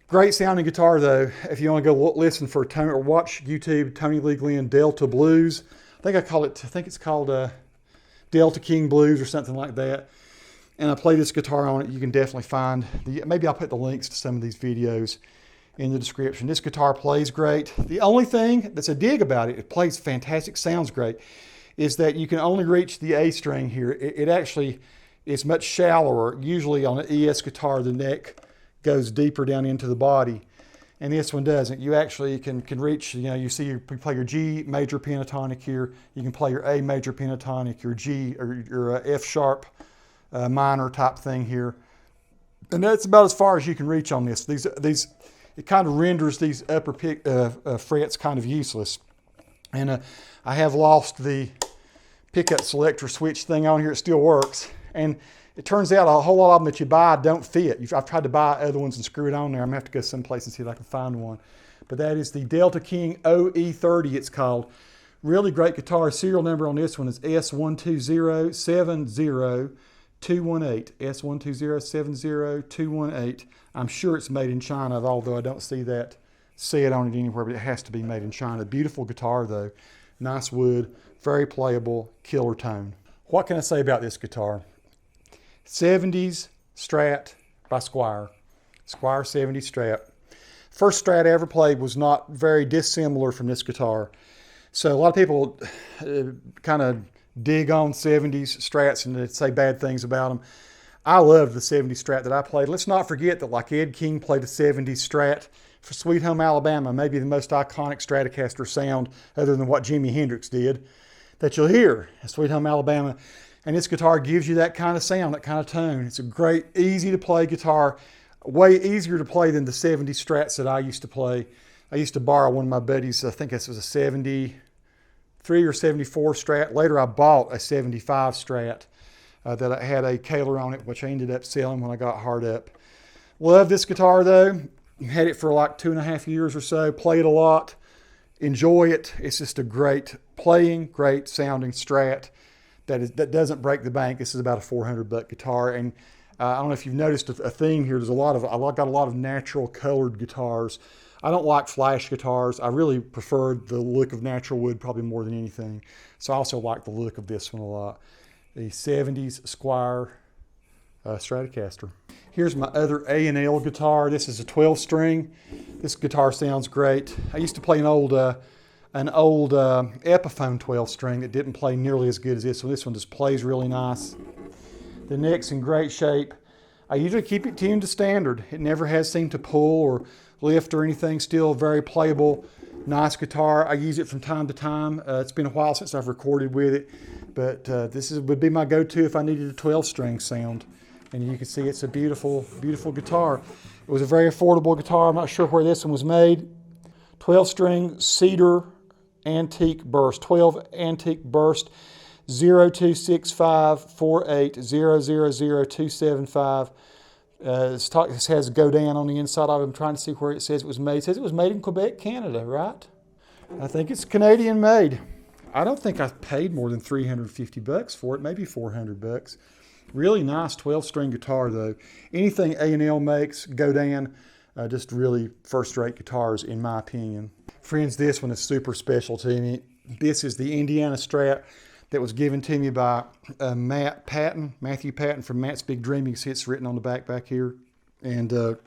Great sounding guitar though. If you want to go listen for Tony or watch YouTube, Tony Lee Glenn Delta Blues. I think it's called Delta King Blues or something like that. And I play this guitar on it. You can definitely find maybe I'll put the links to some of these videos in the description. This guitar plays great. The only thing that's a dig about it, it plays fantastic, sounds great, is that you can only reach the A string here. It actually is much shallower. Usually on an ES guitar, the neck goes deeper down into the body, and this one doesn't. You actually can reach, you see you play your G major pentatonic here, you can play your A major pentatonic, your G or your F sharp minor type thing here, and that's about as far as you can reach on this. It kind of renders these upper frets kind of useless, and I have lost the pickup selector switch thing on here. It still works, and it turns out a whole lot of them that you buy don't fit. I've tried to buy other ones and screw it on there. I'm going to have to go someplace and see if I can find one. But that is the Delta King OE30, it's called. Really great guitar. Serial number on this one is S12070218. S12070218. I'm sure it's made in China, although I don't see that said on it anywhere, but it has to be made in China. Beautiful guitar though. Nice wood, very playable, killer tone. What can I say about this guitar? 70s Strat by Squier. Squier 70s Strat. First Strat I ever played was not very dissimilar from this guitar. So a lot of people kind of dig on 70s Strats and they say bad things about them. I love the 70s Strat that I played. Let's not forget that like Ed King played a 70s Strat for Sweet Home Alabama, maybe the most iconic Stratocaster sound other than what Jimi Hendrix did that you'll hear at Sweet Home Alabama. And this guitar gives you that kind of sound, that kind of tone. It's a great, easy to play guitar. Way easier to play than the 70 Strats that I used to play. I used to borrow one of my buddies, I think this was a 73 or 74 Strat. Later I bought a 75 Strat that I had a Kaler on it, which I ended up selling when I got hard up. Love this guitar though. Had it for like 2.5 years or so. Played a lot. Enjoy it. It's just a great playing, great sounding Strat. That doesn't break the bank. This is about a $400 guitar, and I don't know if you've noticed a theme here. I've got a lot of natural colored guitars. I don't like flash guitars. I really prefer the look of natural wood probably more than anything. So I also like the look of this one a lot. The 70s Squier Stratocaster. Here's my other A&L guitar. This is a 12 string. This guitar sounds great. I used to play an old Epiphone 12 string that didn't play nearly as good as this one. This one just plays really nice. The neck's in great shape. I usually keep it tuned to standard. It never has seemed to pull or lift or anything. Still very playable, nice guitar. I use it from time to time. It's been a while since I've recorded with it, but this would be my go-to if I needed a 12 string sound. And you can see it's a beautiful, beautiful guitar. It was a very affordable guitar. I'm not sure where this one was made. 12 string cedar antique burst, 12 antique burst, 026548000275. This has Godin on the inside of it. I'm trying to see where it says it was made. It says it was made in Quebec, Canada, right? I think it's Canadian made. I don't think I paid more than $350 for it, maybe $400. Really nice 12-string guitar though. Anything A&L makes, Godin, just really first-rate guitars in my opinion. Friends, this one is super special to me. This is the Indiana Strat that was given to me by Matthew Patton from Matt's Big Dream. You can see it's written on the back here. And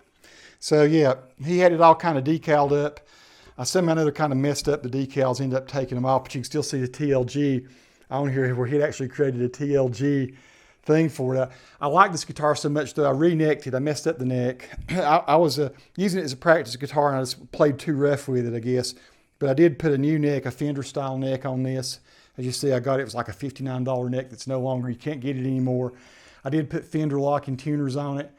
so yeah, he had it all kind of decaled up. I somehow or another kind of messed up the decals, ended up taking them off, but you can still see the TLG on here where he'd actually created a TLG thing for it. I like this guitar so much though. I re-necked it. I messed up the neck. I was using it as a practice guitar and I just played too rough with it, I guess. But I did put a new neck, a Fender style neck on this. As you see, I got it. It was like a $59 neck that's no longer, you can't get it anymore. I did put Fender locking tuners on it.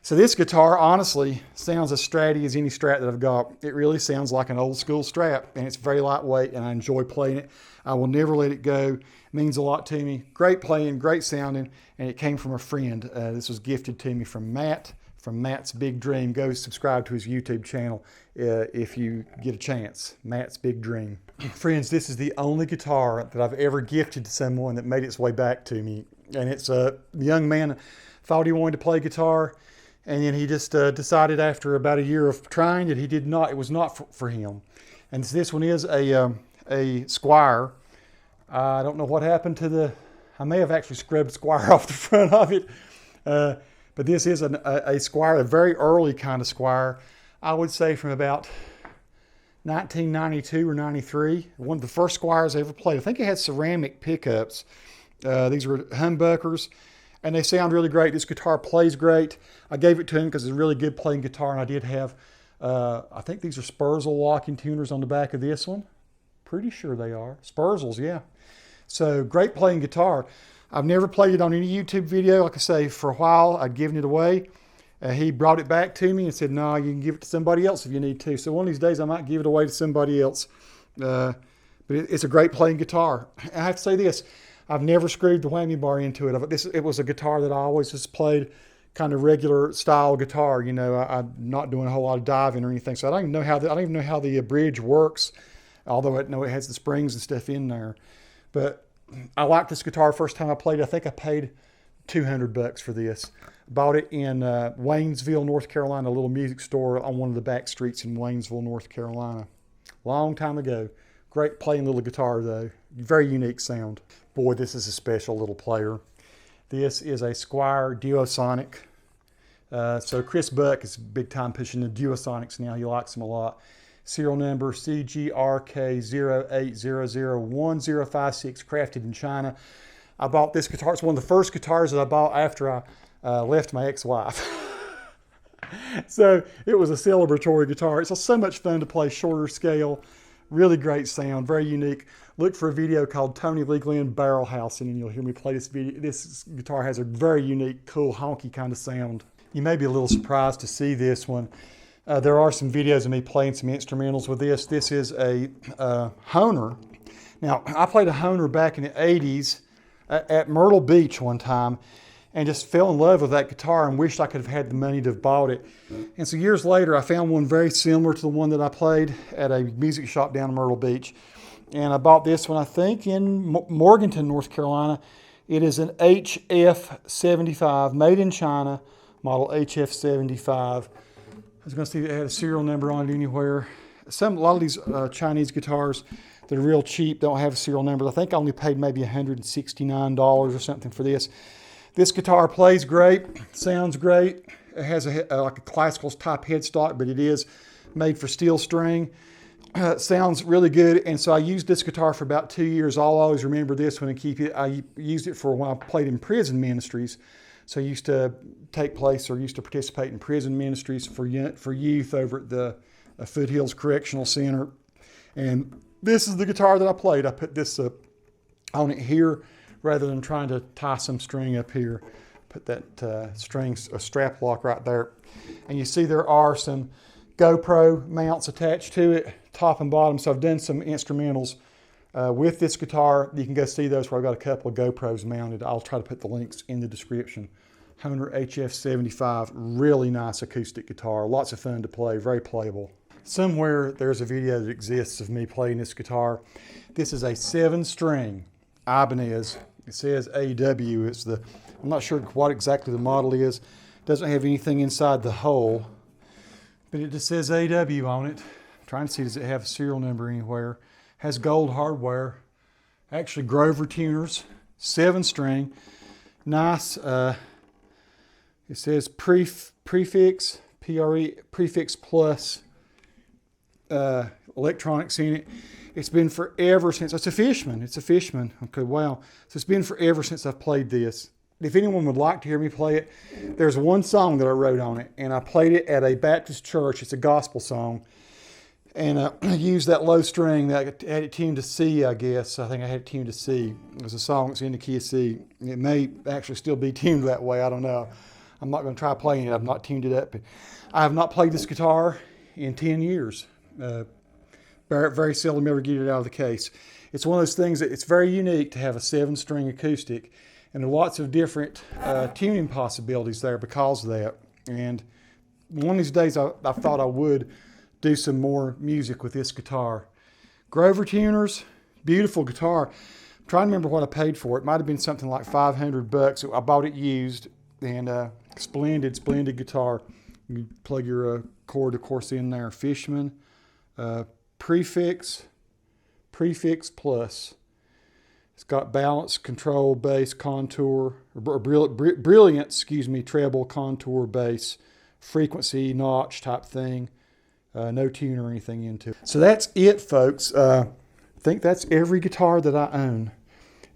So this guitar honestly sounds as stratty as any Strat that I've got. It really sounds like an old school Strat, and it's very lightweight, and I enjoy playing it. I will never let it go. It means a lot to me. Great playing, great sounding, and it came from a friend. This was gifted to me from Matt, from Matt's Big Dream. Go subscribe to his YouTube channel if you get a chance. Matt's Big Dream. Friends, this is the only guitar that I've ever gifted to someone that made its way back to me. And it's a young man thought he wanted to play guitar, and then he just decided after about a year of trying that it was not for him. And this one is a Squier. I don't know what happened to I may have actually scrubbed Squier off the front of it. But this is a Squier, a very early kind of Squier. I would say from about 1992 or 93. One of the first Squiers I ever played. I think it had ceramic pickups. These were humbuckers, and they sound really great. This guitar plays great. I gave it to him because it's a really good playing guitar, and I did have, I think these are Spurzl locking tuners on the back of this one. Pretty sure they are. Spurzls, yeah. So great playing guitar. I've never played it on any YouTube video. Like I say, for a while I'd given it away. He brought it back to me and said, no, you can give it to somebody else if you need to. So one of these days I might give it away to somebody else. But it's a great playing guitar. I have to say this, I've never screwed the whammy bar into it. It was a guitar that I always just played kind of regular style guitar. You know, I'm not doing a whole lot of diving or anything. So I don't even know how the bridge works, although I know it has the springs and stuff in there. But I liked this guitar first time I played it. I think I paid $200 for this. Bought it in Waynesville, North Carolina, a little music store on one of the back streets in Waynesville, North Carolina. Long time ago. Great playing little guitar though. Very unique sound. Boy, this is a special little player. This is a Squier Duosonic. So Chris Buck is big time pushing the Duosonics now. He likes them a lot. Serial number CGRK08001056, crafted in China. I bought this guitar. It's one of the first guitars that I bought after I left my ex-wife. So it was a celebratory guitar. It's so much fun to play shorter scale. Really great sound, very unique. Look for a video called Tony Lee Glenn Barrel Housing and you'll hear me play this video. This guitar has a very unique, cool, honky kind of sound. You may be a little surprised to see this one. There are some videos of me playing some instrumentals with this. This is a Hohner. Now, I played a Hohner back in the 80s at Myrtle Beach one time and just fell in love with that guitar and wished I could have had the money to have bought it. And so years later, I found one very similar to the one that I played at a music shop down in Myrtle Beach. And I bought this one, I think, in Morganton, North Carolina. It is an HF75, made in China, model HF75. I was going to see if it had a serial number on it anywhere. A lot of these Chinese guitars that are real cheap don't have a serial number. I think I only paid maybe $169 or something for this. This guitar plays great, sounds great. It has like a classical type headstock, but it is made for steel string. Sounds really good, and so I used this guitar for about 2 years. I'll always remember this one and keep it. I used it for when I played in prison ministries. So I used to participate in prison ministries for youth over at the Foothills Correctional Center. And this is the guitar that I played. I put this on it here rather than trying to tie some string up here. Put that strap lock right there. And you see there are some GoPro mounts attached to it, top and bottom. So I've done some instrumentals with this guitar. You can go see those where I've got a couple of GoPros mounted. I'll try to put the links in the description. Hohner HF75, really nice acoustic guitar. Lots of fun to play, very playable. Somewhere there's a video that exists of me playing this guitar. This is a 7-string Ibanez. It says AW. I'm not sure what exactly the model is. Doesn't have anything inside the hole, but it just says AW on it. I'm trying to see, does it have a serial number anywhere? Has gold hardware. Actually Grover tuners, 7-string. Nice. It says prefix, prefix plus electronics in it. It's been forever since, it's a Fishman. Okay, wow. So it's been forever since I've played this. If anyone would like to hear me play it, there's one song that I wrote on it, and I played it at a Baptist church. It's a gospel song. And I used that low string that I had it tuned to C, I guess. I think I had it tuned to C. It was a song that's in the key of C. It may actually still be tuned that way, I don't know. I'm not going to try playing it. I've not tuned it up. I have not played this guitar in 10 years. Very seldom ever get it out of the case. It's one of those things that it's very unique to have a 7-string acoustic, and there are lots of different tuning possibilities there because of that. And one of these days I thought I would do some more music with this guitar. Grover Tuners, beautiful guitar. I'm trying to remember what I paid for it. It might have been something like $500. I bought it used, and splendid guitar. You plug your cord, of course, in there. Fishman, Prefix Plus. It's got balance, control, bass, contour, brilliant, treble, contour, bass, frequency, notch type thing. No tune or anything into it. So that's it, folks. I think that's every guitar that I own.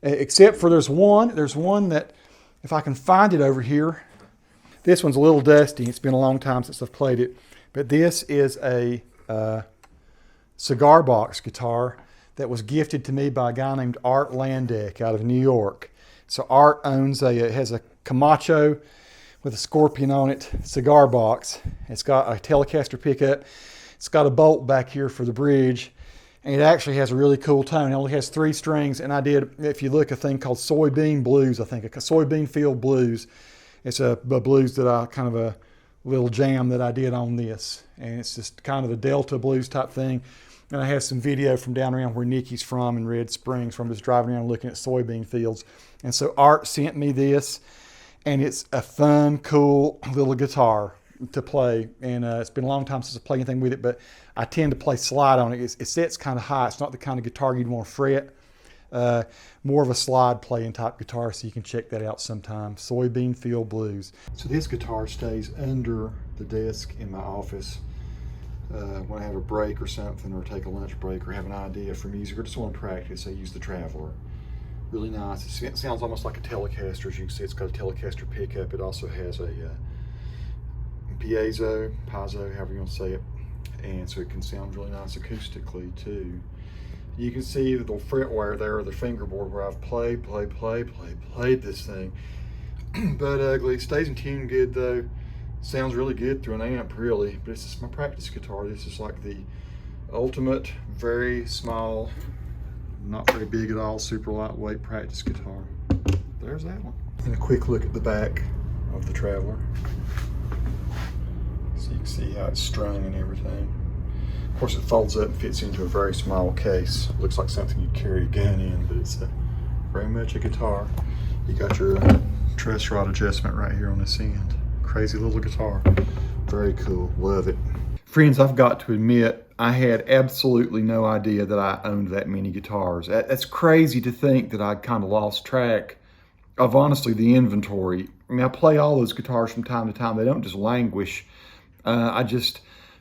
Except for there's one that, if I can find it over here, this one's a little dusty. It's been a long time since I've played it. But this is a cigar box guitar that was gifted to me by a guy named Art Landeck out of New York. So Art owns it has a Camacho with a scorpion on it, cigar box. It's got a Telecaster pickup. It's got a bolt back here for the bridge. And it actually has a really cool tone. It only has 3 strings. And I did, if you look, a thing called Soybean Blues, I think, a Soybean Field Blues. It's a blues that kind of a little jam that I did on this. And it's just kind of a Delta blues type thing. And I have some video from down around where Nikki's from in Red Springs, from just driving around looking at soybean fields. And so Art sent me this, and it's a fun, cool little guitar to play. And it's been a long time since I played anything with it, but I tend to play slide on it. It sets kind of high. It's not the kind of guitar you'd want to fret. More of a slide playing type guitar, so you can check that out sometime. Soybean Field Blues. So this guitar stays under the desk in my office. When I have a break or something, or take a lunch break, or have an idea for music, or just want to practice, I use the Traveler. Really nice. It sounds almost like a Telecaster. As you can see, it's got a Telecaster pickup. It also has a piezo, however you want to say it, and so it can sound really nice acoustically too. You can see the little fretwire there, or the fingerboard, where I've played this thing. But ugly. It stays in tune good though. Sounds really good through an amp, really. But it's just my practice guitar. This is like the ultimate, very small, not very big at all, super lightweight practice guitar. There's that one. And a quick look at the back of the Traveler. So you can see how it's strung and everything. Of course, it folds up and fits into a very small case. Looks like something you'd carry a gun in, but it's very much a guitar. You got your truss rod adjustment right here on this end. Crazy little guitar. Very cool. Love it. Friends, I've got to admit, I had absolutely no idea that I owned that many guitars. That's crazy to think that I'd kind of lost track of, honestly, the inventory. I mean, I play all those guitars from time to time. They don't just languish. I just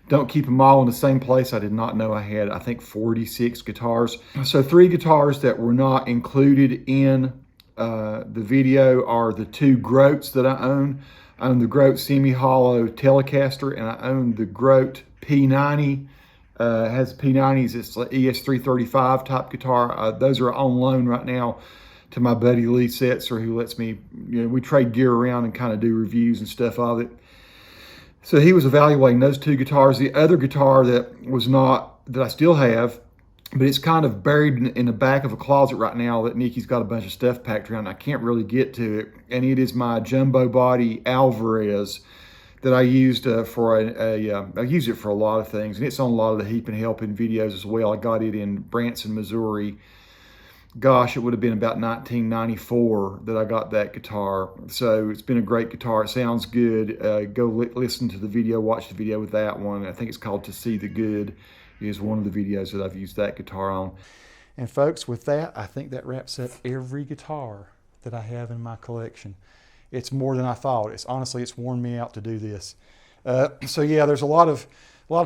don't keep them all in the same place. I did not know I had, I think, 46 guitars. So 3 guitars that were not included in the video are the 2 Groats that I own. I own the Groat semi-hollow Telecaster, and I own the Groat P90. Has P90s, it's an ES335 type guitar. Those are on loan right now to my buddy Lee Setzer, who lets me, we trade gear around and kind of do reviews and stuff of it. So he was evaluating those 2 guitars. The other guitar that I still have, but it's kind of buried in the back of a closet right now that Nikki's got a bunch of stuff packed around. I can't really get to it. And it is my jumbo body Alvarez that I used I use it for a lot of things. And it's on a lot of the Heap and Helping videos as well. I got it in Branson, Missouri. Gosh, it would have been about 1994 that I got that guitar. So it's been a great guitar. It sounds good. Go listen to the video, watch the video with that one. I think it's called To See the Good. Is one of the videos that I've used that guitar on. And folks, with that, I think that wraps up every guitar that I have in my collection. It's more than I thought. Honestly, it's worn me out to do this. So yeah, there's a lot of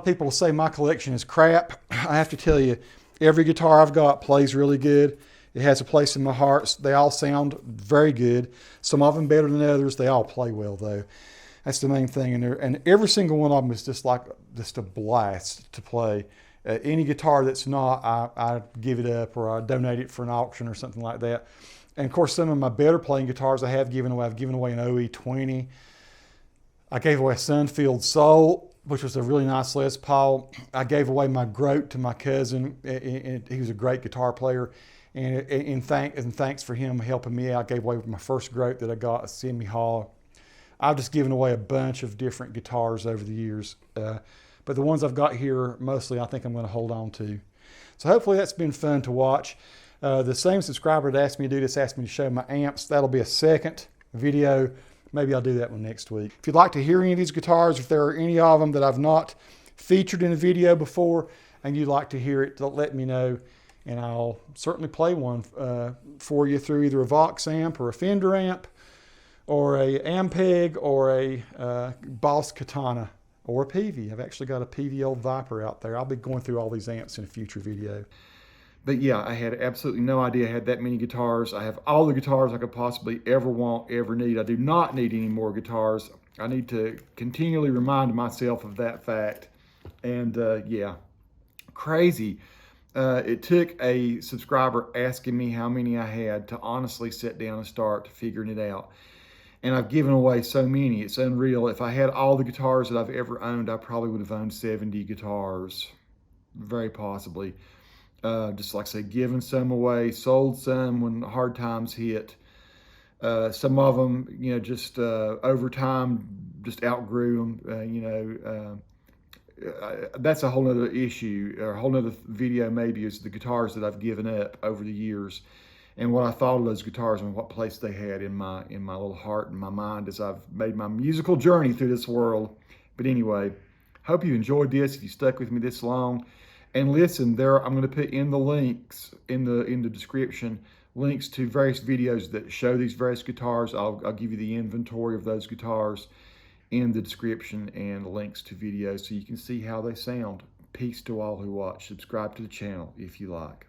people will say my collection is crap. I have to tell you, every guitar I've got plays really good. It has a place in my heart. They all sound very good. Some of them better than others. They all play well though. That's the main thing. And every single one of them is just a blast to play. Any guitar that's not, I give it up, or I donate it for an auction or something like that. And of course, some of my better playing guitars I have given away. I've given away an OE20. I gave away a Sunfield Soul, which was a really nice Les Paul. I gave away my Groat to my cousin. He was a great guitar player. And thanks for him helping me out. I gave away my first Groat that I got at Semi Hall. I've just given away a bunch of different guitars over the years. But the ones I've got here, mostly I think I'm going to hold on to. So hopefully that's been fun to watch. The same subscriber that asked me to do this asked me to show my amps. That'll be a second video. Maybe I'll do that one next week. If you'd like to hear any of these guitars, if there are any of them that I've not featured in a video before and you'd like to hear it, let me know. And I'll certainly play one for you through either a Vox amp or a Fender amp or a Ampeg or a Boss Katana or a Peavey. I've actually got a Peavey old Viper out there. I'll be going through all these amps in a future video. But yeah, I had absolutely no idea I had that many guitars. I have all the guitars I could possibly ever want, ever need. I do not need any more guitars. I need to continually remind myself of that fact. And yeah, crazy. It took a subscriber asking me how many I had to honestly sit down and start figuring it out. And I've given away so many, it's unreal. If I had all the guitars that I've ever owned, I probably would have owned 70 guitars, very possibly. Just like I say, given some away, sold some when hard times hit. Some of them, you know, just over time, just outgrew them. That's a whole nother issue, or a whole nother video maybe, is the guitars that I've given up over the years and what I thought of those guitars and what place they had in my little heart and my mind as I've made my musical journey through this world. But anyway, hope you enjoyed this, if you stuck with me this long. And listen, I'm going to put in the links in the description, links to various videos that show these various guitars. I'll give you the inventory of those guitars in the description and links to videos so you can see how they sound. Peace to all who watch. Subscribe to the channel if you like.